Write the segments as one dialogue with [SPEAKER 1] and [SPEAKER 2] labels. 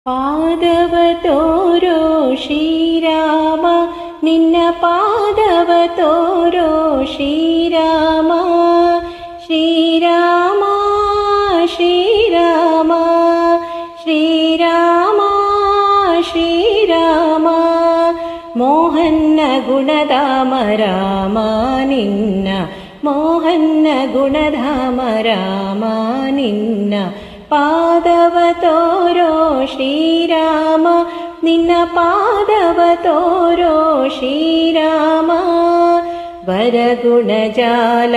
[SPEAKER 1] ಪಾದವ ತೋರೋ ಶ್ರೀರಾಮ, ನಿನ್ನ ಪಾದವ ತೋರೋ ಶ್ರೀರಾಮ. ಶ್ರೀರಾಮ ಶ್ರೀರಾಮ ಶ್ರೀರಾಮ ಶ್ರೀರಾಮ, ಮೋಹನ್ನ ಗುಣಧಾಮ ರಾಮ ನಿನ್ನ, ಮೋಹನ್ನ ಗುಣಧಾಮ ರಾಮ ನಿನ್ನ. ಪಾದವ ತೋರೋ ಶ್ರೀರಾಮ, ನಿನ್ನ ಪಾದವ ತೋರೋ ಶ್ರೀರಾಮ. ವರಗುಣ ಜಾಲ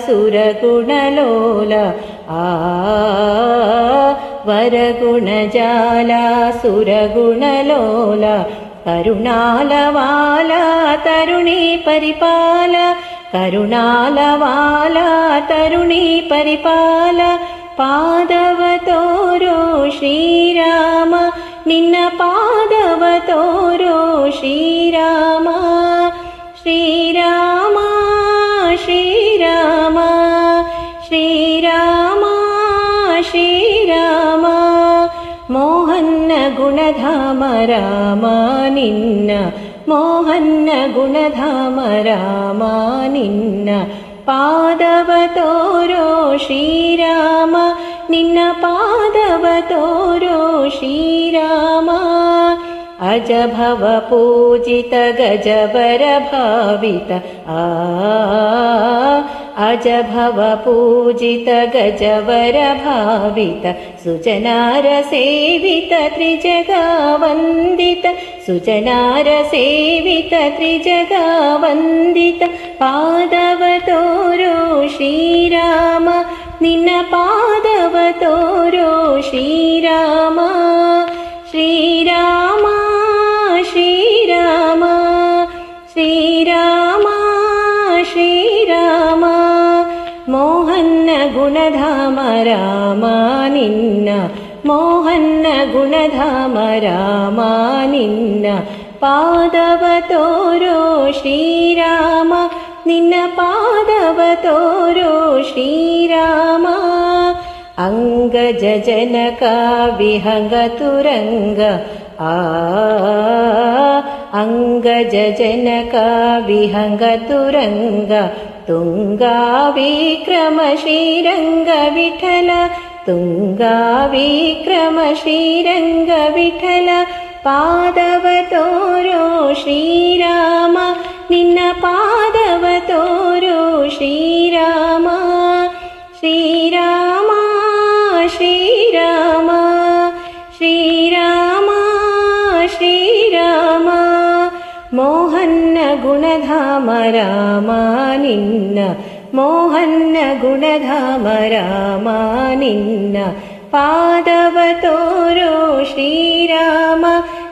[SPEAKER 1] ಸುರಗುಣ ಲೋಲ ವರಗುಣ ಜಾಲ ಸುರಗುಣ ಲೋಲ, ಕರುಣಾಲವಾಲ ತರುಣಿ ಪರಿಪಾಲ, ಕರುಣಾಲವಾಲ ತರುಣಿ ಪರಿಪಾಲ. ಪಾದವ ತೋರೋ ಶ್ರೀರಾಮ, ನಿನ್ನ ಪಾದವ ತೋರೋ ಶ್ರೀರಾಮ. ಶ್ರೀರಾಮ ಶ್ರೀರಾಮ ಶ್ರೀರಾಮ ಶ್ರೀರಾಮ, ಮೋಹನ್ನ ಗುಣಧಾಮ ರಾಮ ನಿನ್ನ, ಮೋಹನ್ನ ಗುಣಧಾಮ ರಾಮ ನಿನ್ನ. ಪಾದವ ತೋರೋ ಶ್ರೀರಾಮ, ನಿನ್ನ ಪಾದವ ತೋರೋ ಶ್ರೀರಾಮ. ಅಜಭವ ಪೂಜಿತ ಗಜವರ ಭಾವಿತ ಅಜಭವ ಪೂಜಿತ ಗಜವರ ಭಾವಿತ, ಸುಜನಾರ ಸೇವಿತ ತ್ರಿಜಗ ವಂದಿತ, ಸುಜನಾರ ಸೇವಿತ ತ್ರಿಜಗ ವಂದಿತ. ಪಾದವ ತೋರೋ ಶ್ರೀರಾಮ, ನಿನ್ನ ಪಾದವ ತೋರೋ ಶ್ರೀರಾಮ. ಶ್ರೀರಾಮ ಶ್ರೀರಾಮ ಶ್ರೀರಾಮ ಶ್ರೀರಾಮ, ಮೋಹನ್ನ ಗುಣಧಾಮ ರಾಮ ನಿನ್ನ, ಮೋಹನ್ನ ಗುಣಧಾಮ ರಾಮ ನಿನ್ನ. ಪಾದವ ತೋರೋ ಶ್ರೀರಾಮ, ನಿನ್ನ ಪಾದವ ತೋರೋ ಶ್ರೀರಾಮ. ಅಂಗಜ ಜನಕ ವಿಹಂಗ ತುರಂಗ ಅಂಗಜ ಜನಕ ವಿಹಂಗ ತುರಂಗ, ತುಂಗಾ ವಿಕ್ರಮ ಶ್ರೀರಂಗ ವಿಠಲ, ತುಂಗಾ ವಿಕ್ರಮ ಶ್ರೀರಂಗ ವಿಠಲ. ಪಾದವ ತೋರೋ ಶ್ರೀರಾಮ, ನಿನ್ನ ಪಾದವ ತೋರೋ ಶ್ರೀರಾಮ. ಶ್ರೀರಾಮ ಶ್ರೀರಾಮ ಶ್ರೀರಾಮ ಶ್ರೀರಾಮ, ಮೋಹನ್ನ ಗುಣಧಾಮ ರಾಮ ನಿನ್ನ, ಮೋಹನ್ನ ಗುಣಧಾಮ ರಾಮ ನಿನ್ನ. ಪಾದವ ತೋರೋ ಶ್ರೀರಾಮ,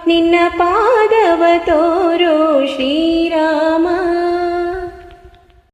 [SPEAKER 1] ನಿನ್ನ ಪಾದವ ತೋರೋ ಶ್ರೀರಾಮ.